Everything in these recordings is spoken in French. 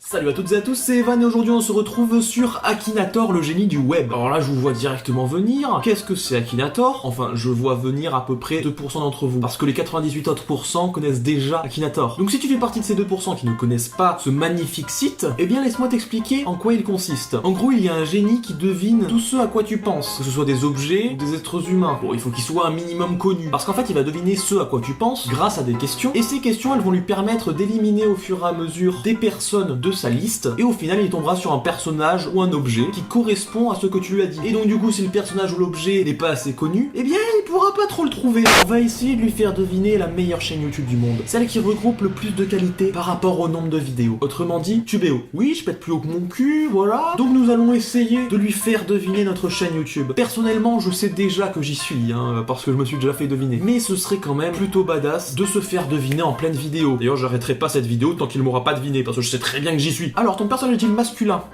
Salut à toutes et à tous, c'est Evan et aujourd'hui on se retrouve sur Akinator, le génie du web. Alors là je vous vois directement venir. Qu'est-ce que c'est Akinator? Enfin, je vois venir à peu près 2% d'entre vous, parce que les 98 autres pourcents connaissent déjà Akinator. Donc si tu fais partie de ces 2% qui ne connaissent pas ce magnifique site, eh bien laisse-moi t'expliquer en quoi il consiste. En gros, il y a un génie qui devine tout ce à quoi tu penses, que ce soit des objets ou des êtres humains. Bon, il faut qu'il soit un minimum connu, parce qu'en fait il va deviner ce à quoi tu penses grâce à des questions, et ces questions elles vont lui permettre d'éliminer au fur et à mesure des personnes de sa liste, et au final il tombera sur un personnage ou un objet qui correspond à ce que tu lui as dit. Et donc du coup, si le personnage ou l'objet n'est pas assez connu, eh bien il pourra pas trop le trouver. On va essayer de lui faire deviner la meilleure chaîne YouTube du monde, celle qui regroupe le plus de qualité par rapport au nombre de vidéos. Autrement dit, Tubeo. Oui, je pète plus haut que mon cul, voilà. Donc nous allons essayer de lui faire deviner notre chaîne YouTube. Personnellement, je sais déjà que j'y suis, parce que je me suis déjà fait deviner. Mais ce serait quand même plutôt badass de se faire deviner en pleine vidéo. D'ailleurs, j'arrêterai pas cette vidéo tant qu'il m'aura pas deviné, parce que je sais très bien que j'y suis. Alors, ton personnage est-il masculin?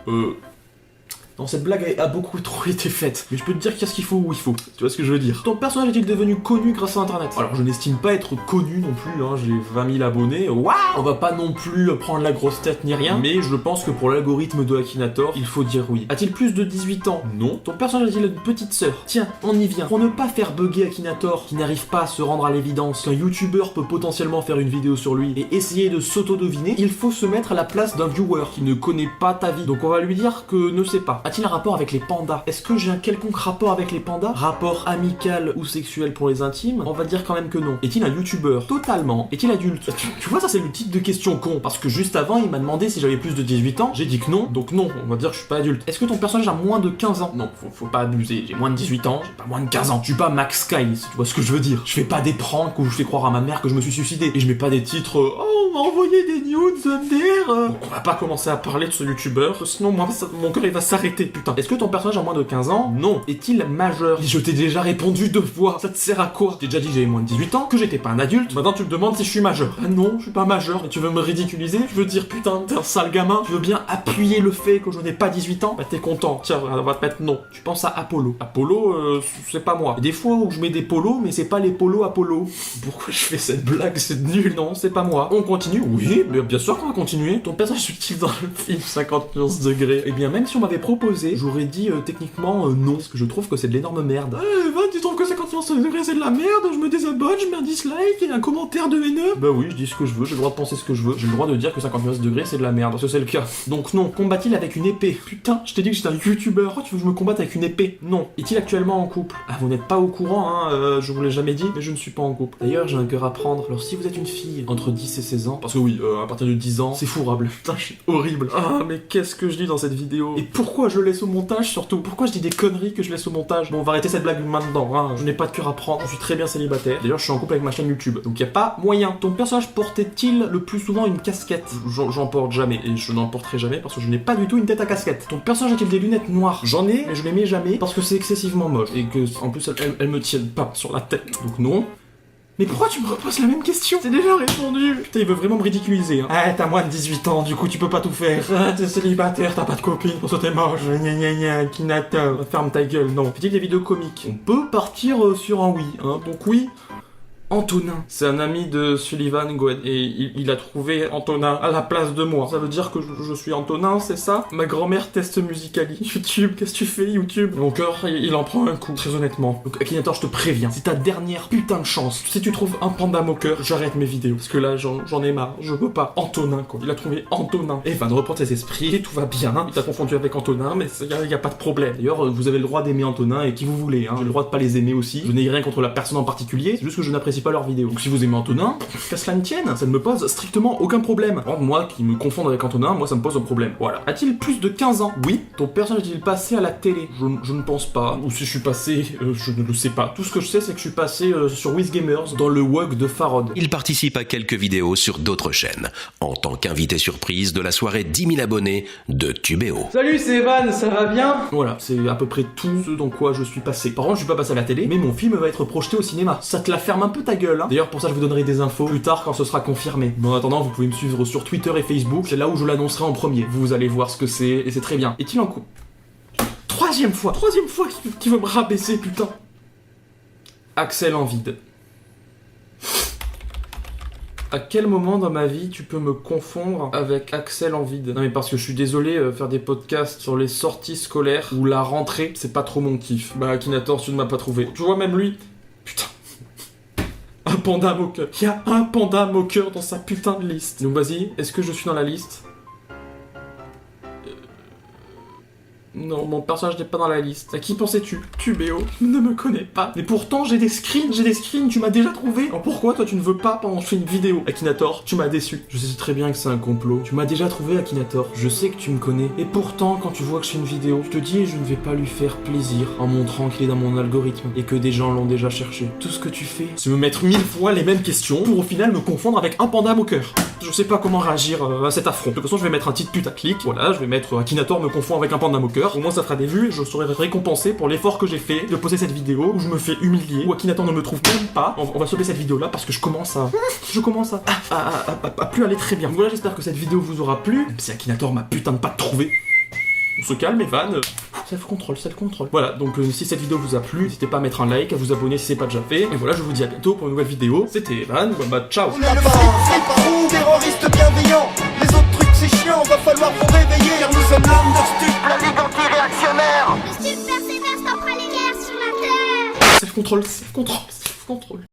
Non, cette blague a beaucoup trop été faite. Mais je peux te dire qu'il y a ce qu'il faut où il faut. Tu vois ce que je veux dire? Ton personnage est-il devenu connu grâce à Internet? Alors, je n'estime pas être connu non plus, j'ai 20 000 abonnés. Waouh! On va pas non plus prendre la grosse tête ni rien. Mais je pense que pour l'algorithme de Akinator, il faut dire oui. A-t-il plus de 18 ans? Non. Ton personnage a-t-il une petite sœur? Tiens, on y vient. Pour ne pas faire bugger Akinator, qui n'arrive pas à se rendre à l'évidence qu'un youtubeur peut potentiellement faire une vidéo sur lui et essayer de s'auto-deviner, il faut se mettre à la place d'un viewer qui ne connaît pas ta vie. Donc on va lui dire que ne sait pas. A-t-il un rapport avec les pandas? Est-ce que j'ai un quelconque rapport avec les pandas? Rapport amical ou sexuel pour les intimes? On va dire quand même que non. Est-il un youtubeur? Totalement. Est-il adulte? Tu vois, ça c'est le type de question con, parce que juste avant il m'a demandé si j'avais plus de 18 ans, j'ai dit que non, donc non, on va dire que je suis pas adulte. Est-ce que ton personnage a moins de 15 ans? Non, faut pas abuser, j'ai moins de 18 ans, j'ai pas moins de 15 ans. Je suis pas Max Sky, si tu vois ce que je veux dire. Je fais pas des pranks où je fais croire à ma mère que je me suis suicidé, et je mets pas des titres oh, on m'a envoyé des nudes MDR. Donc on va pas commencer à parler de ce youtubeur, sinon moi mon cœur il va s'arrêter, putain. Est-ce que ton personnage a moins de 15 ans? Non. Est-il majeur? Je t'ai déjà répondu 2 fois. Ça te sert à quoi? Je t'ai déjà dit que j'avais moins de 18 ans, que j'étais pas un adulte. Maintenant tu me demandes si je suis majeur. Ah non, je suis pas majeur. Et tu veux me ridiculiser? Tu veux dire putain, t'es un sale gamin? Tu veux bien appuyer le fait que je n'ai pas 18 ans? Bah t'es content. Tiens, on va te mettre non. Tu penses à Apollo. Apollo, c'est pas moi. Et des fois où je mets des polos, mais c'est pas les polos Apollo. Pourquoi je fais cette blague? C'est nul. Non, c'est pas moi. On continue? Oui, mais bien sûr qu'on va continuer. Ton personnage est utile dans le film 50 nuances degrés. Eh bien, même si on m'avait proposé, j'aurais dit techniquement non, parce que je trouve que c'est de l'énorme merde. Evan, tu trouves que 50 nuances degrés c'est de la merde? Je me désabonne, je mets un dislike et un commentaire de haineux? Bah oui, je dis ce que je veux, j'ai le droit de penser ce que je veux. J'ai le droit de dire que 50 nuances degrés c'est de la merde, parce que c'est le cas. Donc non. Combat-il avec une épée? Putain, je t'ai dit que j'étais un youtubeur. Oh, tu veux que je me combatte avec une épée? Non. Est-il actuellement en couple? Ah, vous n'êtes pas au courant, je vous l'ai jamais dit, mais je ne suis pas en couple. D'ailleurs, j'ai un cœur à prendre. Alors si vous êtes une fille entre 10 et 16 ans, parce que oui, à partir de 10 ans, c'est fourrable. Putain, je suis horrible. Ah, mais qu'est-ce que je dis dans cette vidéo? Et pourquoi je laisse au montage surtout? Pourquoi je dis des conneries que je laisse au montage? Bon, on va arrêter cette blague maintenant, Je n'ai pas de cœur à prendre, je suis très bien célibataire. D'ailleurs, je suis en couple avec ma chaîne YouTube, donc y a pas moyen. Ton personnage portait-il le plus souvent une casquette? J'en porte jamais, et je n'en porterai jamais parce que je n'ai pas du tout une tête à casquette. Ton personnage a-t-il des lunettes noires? J'en ai, mais je les mets jamais parce que c'est excessivement moche, et que, en plus, elles me tiennent pas sur la tête, donc non. Mais pourquoi tu me reposes la même question? T'es déjà répondu. Putain, il veut vraiment me ridiculiser. Ah, t'as moins de 18 ans, du coup tu peux pas tout faire. Ah, t'es célibataire, t'as pas de copine, pour ça t'es moche. Gna gna gna, Akinator. Ferme ta gueule, non. Fais-t-il des vidéos comiques? On peut partir sur un oui, Donc oui. Antonin. C'est un ami de Sullivan Gwen et il a trouvé Antonin à la place de moi. Ça veut dire que je suis Antonin, c'est ça? Ma grand-mère teste Musicali. YouTube, qu'est-ce que tu fais, YouTube? Mon cœur, il en prend un coup, très honnêtement. Donc Akinator, je te préviens, c'est ta dernière putain de chance. Si tu trouves un panda moqueur, j'arrête mes vidéos. Parce que là, j'en ai marre. Je peux pas. Antonin, quoi. Il a trouvé Antonin. Et Van reprend ses esprits, et tout va bien. Il t'a confondu avec Antonin, mais y a pas de problème. D'ailleurs, vous avez le droit d'aimer Antonin et qui vous voulez, J'ai le droit de pas les aimer aussi. Je n'ai rien contre la personne en particulier, c'est juste que je n'apprécie pas leurs vidéos. Donc si vous aimez Antonin, qu'à cela ne tienne, ça ne me pose strictement aucun problème. Par contre, moi qui me confonde avec Antonin, moi ça me pose un problème. Voilà. A-t-il plus de 15 ans? Oui. Ton personnage est-il passé à la télé? Je ne pense pas. Ou si je suis passé, je ne le sais pas. Tout ce que je sais, c'est que je suis passé sur WizGamers dans le WOG de Farod. Il participe à quelques vidéos sur d'autres chaînes, en tant qu'invité surprise de la soirée 10 000 abonnés de Tubeo. Salut, c'est Evan, ça va bien? Voilà, c'est à peu près tout ce dans quoi je suis passé. Par contre, je suis pas passé à la télé, mais mon film va être projeté au cinéma. Ça te la ferme un peu ta gueule, D'ailleurs, pour ça, je vous donnerai des infos plus tard quand ce sera confirmé. Mais en attendant, vous pouvez me suivre sur Twitter et Facebook, c'est là où je l'annoncerai en premier. Vous allez voir ce que c'est, et c'est très bien. Est-il en couple? Troisième fois qu'il veut me rabaisser, putain. Axel en vide. À quel moment dans ma vie tu peux me confondre avec Axel en vide? Non mais parce que je suis désolé, faire des podcasts sur les sorties scolaires ou la rentrée, c'est pas trop mon kiff. Bah Akinator, tu ne m'as pas trouvé. Tu vois même lui. Putain. Un panda moqueur. Il y a un panda moqueur dans sa putain de liste. Donc vas-y, est-ce que je suis dans la liste? Non, mon personnage n'est pas dans la liste. À qui pensais-tu? Tu, Béo, ne me connais pas. Mais pourtant, j'ai des screens, tu m'as déjà trouvé. Alors pourquoi toi tu ne veux pas pendant que je fais une vidéo? Akinator, tu m'as déçu. Je sais très bien que c'est un complot. Tu m'as déjà trouvé, Akinator. Je sais que tu me connais. Et pourtant, quand tu vois que je fais une vidéo, je te dis, je ne vais pas lui faire plaisir en montrant qu'il est dans mon algorithme et que des gens l'ont déjà cherché. Tout ce que tu fais, c'est me mettre 1000 fois les mêmes questions pour au final me confondre avec un panda moqueur. Je sais pas comment réagir à cet affront. De toute façon, je vais mettre un titre putaclic. Voilà, je vais mettre Akinator me confond avec un panda moqueur. Au moins ça fera des vues, je serai récompensé pour l'effort que j'ai fait de poser cette vidéo où je me fais humilier, où Akinator ne me trouve même pas. On va stopper cette vidéo là parce que je commence à plus aller très bien. Donc voilà, j'espère que cette vidéo vous aura plu. Même si Akinator m'a putain de pas trouvé. On se calme, Evan. Self-control. Voilà, donc si cette vidéo vous a plu, n'hésitez pas à mettre un like, à vous abonner si c'est pas déjà fait. Et voilà, je vous dis à bientôt pour une nouvelle vidéo. C'était Evan, bah ciao. On est le c'est terroriste bienveillant. Les autres trucs c'est chiant, va falloir vous réveiller. Car nous sommes l'Understup, la ligue anti-réactionnaire. Le super sévère stoppera les guerres sur la terre. Self-control.